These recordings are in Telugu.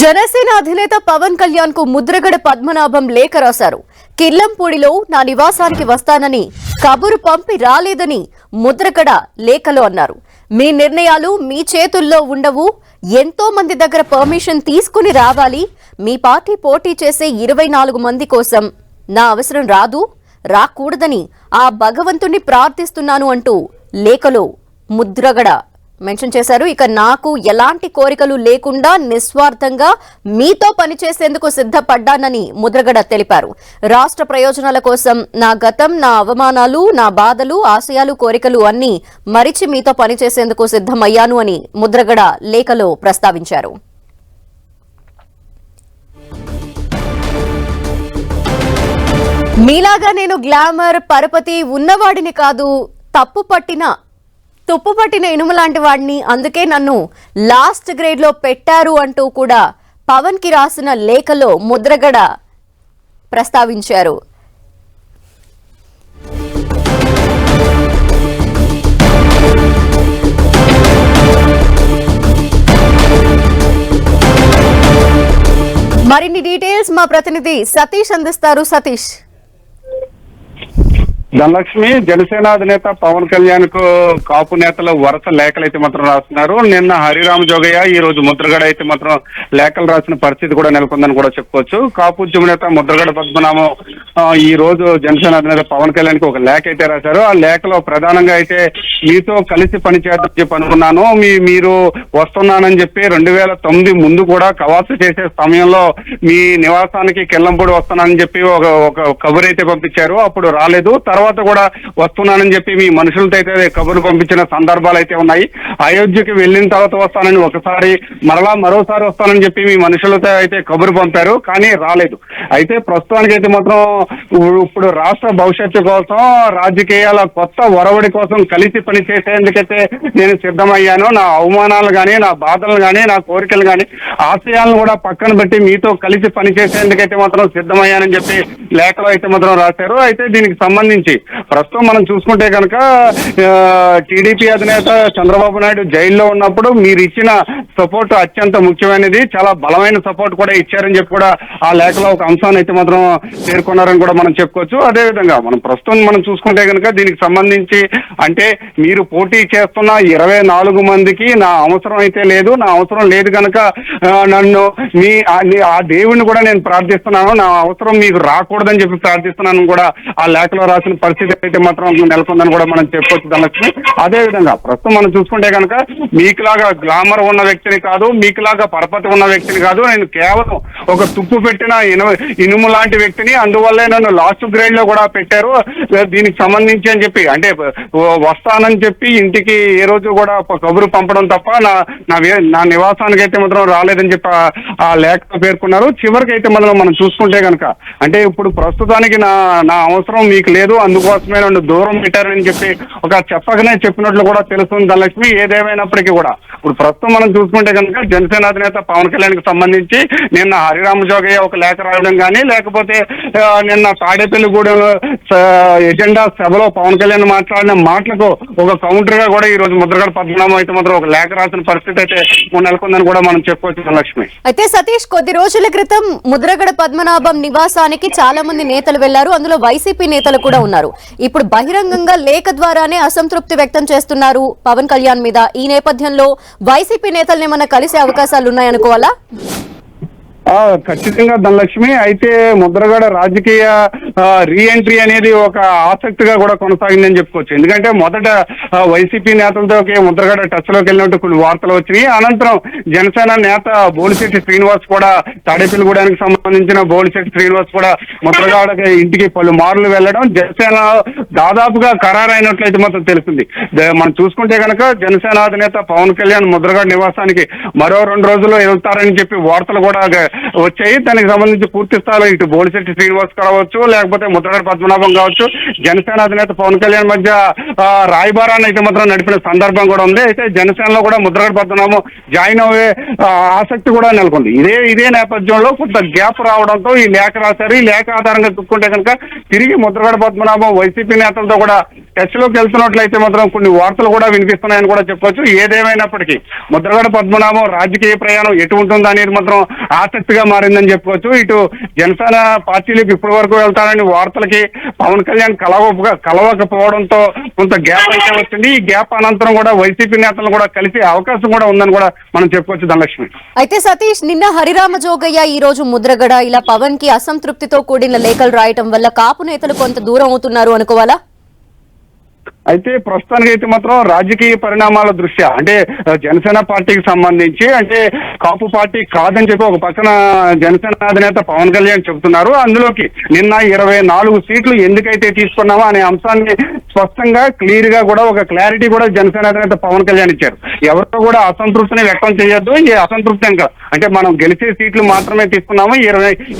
జనసేన అధినేత పవన్ కళ్యాణ్ కు ముద్రగడ పద్మనాభం లేఖ రాశారు. కిల్లంపూడిలో నా నివాసానికి వస్తానని కబురు పంపి రాలేదని ముద్రగడ లేఖలో అన్నారు. మీ నిర్ణయాలు మీ చేతుల్లో ఉండవు, ఎంతో మంది దగ్గర పర్మిషన్ తీసుకుని రావాలి. మీ పార్టీ పోటీ చేసే 24 మంది కోసం నా అవసరం రాకూడదని ఆ భగవంతుణ్ణి ప్రార్థిస్తున్నాను అంటూ లేఖలో ముద్రగడ మెన్షన్ చేశారు. ఇక నాకు ఎలాంటి కోరికలు లేకుండా నిస్వార్థంగా మీతో పనిచేసేందుకు సిద్ధపడ్డానని ముద్రగడ తెలిపారు. రాష్ట్ర ప్రయోజనాల కోసం నా గతం, నా అవమానాలు, నా బాధలు, ఆశయాలు, కోరికలు అన్నీ మరిచి మీతో పనిచేసేందుకు సిద్ధమయ్యాను అని ముద్రగడ లేఖలో ప్రస్తావించారు. మీలాగా నేను గ్లామర్, పరపతి ఉన్నవాడిని కాదు, తుప్పుపట్టిన ఇనుము లాంటి వాడిని, అందుకే నన్ను లాస్ట్ గ్రేడ్ లో పెట్టారు అంటూ కూడా పవన్ కి రాసిన లేఖలో ముద్రగడ ప్రస్తావించారు. మరిన్ని డీటెయిల్స్ మా ప్రతినిధి సతీష్ అందిస్తారు. సతీష్. ధనలక్ష్మి, జనసేన అధినేత పవన్ కళ్యాణ్ కు కాపు నేతలు వరుస లేఖలు అయితే మాత్రం రాస్తున్నారు. నిన్న హరిరామ జోగయ్య, ఈ రోజు ముద్రగడ అయితే మాత్రం లేఖలు రాసిన పరిస్థితి కూడా నెలకొందని కూడా చెప్పుకోవచ్చు. కాపు ఉద్యమ నేత ముద్రగడ పద్మనాభం ఈ రోజు జనసేన అధినేత పవన్ కళ్యాణ్ కి ఒక లేఖ అయితే రాశారు. ఆ లేఖలో ప్రధానంగా అయితే మీతో కలిసి పనిచేద్దామని చెప్పి అనుకున్నాను, మీరు వస్తున్నానని చెప్పి 2009 ముందు కూడా కవాతు చేసే సమయంలో మీ నివాసానికి కిల్లంపూడి వస్తున్నానని చెప్పి ఒక కబురు అయితే పంపించారు. అప్పుడు రాలేదు. తర్వాత కూడా వస్తున్నానని చెప్పి మీ మనుషులతో అయితే కబురు పంపించిన సందర్భాలు అయితే ఉన్నాయి. అయోధ్యకి వెళ్ళిన తర్వాత వస్తానని ఒకసారి, మరోసారి వస్తానని చెప్పి మీ మనుషులతో అయితే కబురు పంపారు, కానీ రాలేదు. అయితే ప్రస్తుతానికి అయితే మాత్రం ఇప్పుడు రాష్ట్ర భవిష్యత్తు కోసం, రాజకీయాల కొత్త ఒరవడి కోసం కలిసి పని చేసేందుకైతే నేను సిద్ధమయ్యాను. నా అవమానాలు కానీ, నా బాధలు కానీ, నా కోరికలు కానీ, ఆశయాలను కూడా పక్కన పెట్టి మీతో కలిసి పని చేసేందుకైతే మాత్రం సిద్ధమయ్యానని చెప్పి లేఖలో అయితే మాత్రం రాశారు. అయితే దీనికి సంబంధించి ప్రస్తుతం మనం చూసుకుంటే కనుక టీడీపీ అధినేత చంద్రబాబు నాయుడు జైల్లో ఉన్నప్పుడు మీరు ఇచ్చిన సపోర్ట్ అత్యంత ముఖ్యమైనది, చాలా బలమైన సపోర్ట్ కూడా ఇచ్చారని చెప్పి కూడా ఆ లేఖలో ఒక అంశాన్ని అయితే మాత్రం పేర్కొన్నారని కూడా మనం చెప్పుకోవచ్చు. అదేవిధంగా ప్రస్తుతం మనం చూసుకుంటే కనుక దీనికి సంబంధించి అంటే మీరు పోటీ చేస్తున్న 24 మందికి నా అవసరం అయితే లేదు, నా అవసరం లేదు కనుక నన్ను ఆ దేవుడిని కూడా నేను ప్రార్థిస్తున్నాను, నా అవసరం మీకు రాకూడదని చెప్పి ప్రార్థిస్తున్నాను కూడా ఆ లేఖలో రాసిన పరిస్థితి అయితే మాత్రం నెలకొందని కూడా మనం చెప్పుకోవచ్చు ధనలక్ష్మి. అదేవిధంగా ప్రస్తుతం మనం చూసుకుంటే కనుక మీకులాగా గ్లామర్ ఉన్న వ్యక్తిని కాదు, మీకులాగా పరపతి ఉన్న వ్యక్తిని కాదు, నేను కేవలం ఒక తుప్పు పెట్టిన ఇనుము లాంటి వ్యక్తిని, అందువల్లే నన్ను లాస్ట్ గ్రేడ్ లో కూడా పెట్టారు. దీనికి సంబంధించి అని చెప్పి అంటే వస్తానని చెప్పి ఇంటికి ఏ రోజు కూడా కబురు పంపడం తప్ప నా నివాసానికి అయితే మాత్రం రాలేదని చెప్పి ఆ లేఖ పేర్కొన్నారు. చివరికి అయితే మనం చూసుకుంటే కనుక అంటే ఇప్పుడు ప్రస్తుతానికి నా అవసరం మీకు లేదు, అందుకోసమే నన్ను దూరం పెట్టారని చెప్పి ఒక చెప్పకనే చెప్పినట్లు కూడా తెలుస్తుంది ధనలక్ష్మి. ఏదేమైనప్పటికీ కూడా ఇప్పుడు ప్రస్తుతం మనం చూసుకుంటే కనుక జనసేన అధినేత పవన్ కళ్యాణ్ కి సంబంధించి నిన్న హరిరామ జోగయ్య ఒక లేఖ రాయడం కానీ, లేకపోతే నిన్న తాడేపల్లిగూడెం ఎజెండా సభలో పవన్ కళ్యాణ్ మాట్లాడిన మాటలకు ఒక కౌంటర్ గా కూడా ఈ రోజు ముద్రగడ పద్మనాభం అయితే మాత్రం ఒక లేఖ రాసిన పరిస్థితి అయితే నెలకొందని కూడా మనం చెప్పుకోవచ్చు ధనలక్ష్మి. అయితే సతీష్, కొద్ది రోజుల క్రితం ముద్రగడ పద్మనాభం నివాసానికి చాలా మంది నేతలు వెళ్లారు, అందులో వైసీపీ నేతలు కూడా ఉన్నారు. ఇప్పుడు బహిరంగంగా లేఖ ద్వారానే అసంతృప్తి వ్యక్తం చేస్తున్నారు పవన్ కళ్యాణ్ మీద. ఈ నేపథ్యంలో వైసీపీ నేతల్ని ఏమన్నా కలిసే అవకాశాలు ఉన్నాయనుకోవాలా? ఖచ్చితంగా ధనలక్ష్మి. అయితే ముద్రగడ రాజకీయ రీఎంట్రీ అనేది ఒక ఆసక్తిగా కూడా కొనసాగిందని చెప్పుకోవచ్చు. ఎందుకంటే మొదట వైసీపీ నేతలతో ముద్రగడ టచ్ లోకి వెళ్ళినట్టు కొన్ని వార్తలు వచ్చినాయి. అనంతరం జనసేన నేత బోలిశెట్టి శ్రీనివాస్ కూడా, తాడేపల్లిగూడానికి సంబంధించిన బోలిశెట్టి శ్రీనివాస్ కూడా ముద్రగడ ఇంటికి పలు మార్లు వెళ్లడం జనసేన దాదాపుగా ఖరారైనట్లయితే మాత్రం తెలుస్తుంది. మనం చూసుకుంటే కనుక జనసేన అధినేత పవన్ కళ్యాణ్ ముద్రగడ నివాసానికి మరో 2 రోజుల్లో వెళ్తారని చెప్పి వార్తలు కూడా వచ్చాయి. దానికి సంబంధించి పూర్తి స్థాయిలో ఇటు బోలిశెట్టి శ్రీనివాస్ కావచ్చు, లేకపోతే ముద్రగడ పద్మనాభం కావచ్చు, జనసేన అధినేత పవన్ కళ్యాణ్ మధ్య రాయబారాన్ని అయితే మాత్రం నడిపిన సందర్భం కూడా ఉంది. అయితే జనసేనలో కూడా ముద్రగడ పద్మనాభం జాయిన్ అయ్యే ఆసక్తి కూడా నెలకొంది. ఇదే నేపథ్యంలో కొంత గ్యాప్ రావడంతో ఈ లేఖ రాశారు. ఈ లేఖ ఆధారంగా చూసుకుంటే కనుక తిరిగి ముద్రగడ పద్మనాభం వైసీపీ నేతలతో కూడా చర్చలోకి వెళ్తున్నట్లయితే మాత్రం కొన్ని వార్తలు కూడా వినిపిస్తున్నాయని కూడా చెప్పొచ్చు. ఏదేమైనప్పటికీ ముద్రగడ పద్మనాభం రాజకీయ ప్రయాణం ఎటు ఉంటుందో అనేది మాత్రం ఆసక్తిగా మారిందని చెప్పుకోవచ్చు. ఇటు జనసేన పార్టీలకు ఇప్పటి వరకు వెళ్తారని వార్తలకి పవన్ కళ్యాణ్ కలవకపోవడంతో కొంత గ్యాప్ అయితే వచ్చింది. ఈ గ్యాప్ అనంతరం కూడా వైసీపీ నేతలను కూడా కలిసే అవకాశం కూడా ఉందని కూడా మనం చెప్పుకోవచ్చు ధనలక్ష్మి. అయితే సతీష్, నిన్న హరిరామ జోగయ్య ఈ రోజు ముద్రగడ ఇలా పవన్ కి అసంతృప్తితో కూడిన లేఖలు రాయటం వల్ల కాపు నేతలు కొంత దూరం అవుతున్నారు అనుకోవాలా? అయితే ప్రస్తుతానికి అయితే మాత్రం రాజకీయ పరిణామాల దృష్ట్యా అంటే జనసేన పార్టీకి సంబంధించి అంటే కాపు పార్టీ కాదని చెప్పి ఒక పక్కన జనసేన అధినేత పవన్ కళ్యాణ్ చెబుతున్నారు. అందులోకి నిన్న 24 సీట్లు ఎందుకైతే తీసుకున్నామో అనే అంశాన్ని స్పష్టంగా క్లియర్ గా కూడా ఒక క్లారిటీ కూడా జనసేన అధినేత పవన్ కళ్యాణ్ ఇచ్చారు. ఎవరు కూడా అసంతృప్తిని వ్యక్తం చేయొద్దు. ఈ అసంతృప్తి ఇంకా అంటే మనం గెలిచే సీట్లు మాత్రమే తీసుకున్నాము.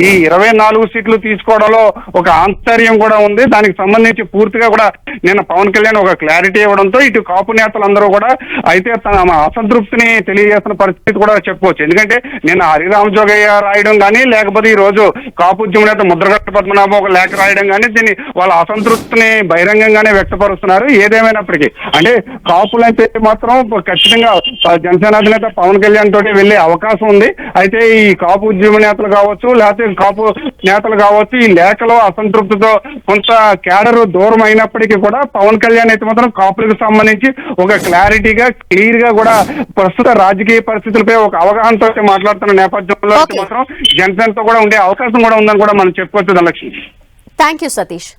ఈ 24 సీట్లు తీసుకోవడంలో ఒక ఆంతర్యం కూడా ఉంది. దానికి సంబంధించి పూర్తిగా కూడా నిన్న పవన్ కళ్యాణ్ ఒక క్లారిటీ ఇవ్వడంతో ఇటు కాపు నేతలందరూ కూడా అయితే తమ అసంతృప్తిని తెలియజేస్తున్న పరిస్థితి కూడా చెప్పుకోవచ్చు. ఎందుకంటే నిన్న హరిరామ జోగయ్య రాయడం కానీ లేకపోతే ఈ రోజు కాపు ఉద్యమ నేత ముద్రగడ పద్మనాభం ఒక లేఖ రాయడం కానీ దీన్ని వాళ్ళ అసంతృప్తిని బహిరంగంగానే వ్యక్తపరుస్తున్నారు. ఏదేమైనప్పటికీ అంటే కాపులైతే మాత్రం ఖచ్చితంగా జనసేన అధినేత పవన్ కళ్యాణ్ తోటి వెళ్లే అవకాశం ఉంది. అయితే ఈ కాపు ఉద్యమ నేతలు కావచ్చు లేకపోతే కాపు నేతలు కావచ్చు ఈ లేఖలో అసంతృప్తితో కొంత క్యాడర్ దూరం అయినప్పటికీ కూడా పవన్ కళ్యాణ్ అయితే మాత్రం కాపులకు సంబంధించి ఒక క్లారిటీగా క్లియర్ గా కూడా ప్రస్తుత రాజకీయ పరిస్థితులపై ఒక అవగాహనతో మాట్లాడుతున్న నేపథ్యంలో మాత్రం జనసేనతో కూడా ఉండే అవకాశం కూడా ఉందని కూడా మనం చెప్పుకోవచ్చు ధనలక్ష్మి. Thank you Satish.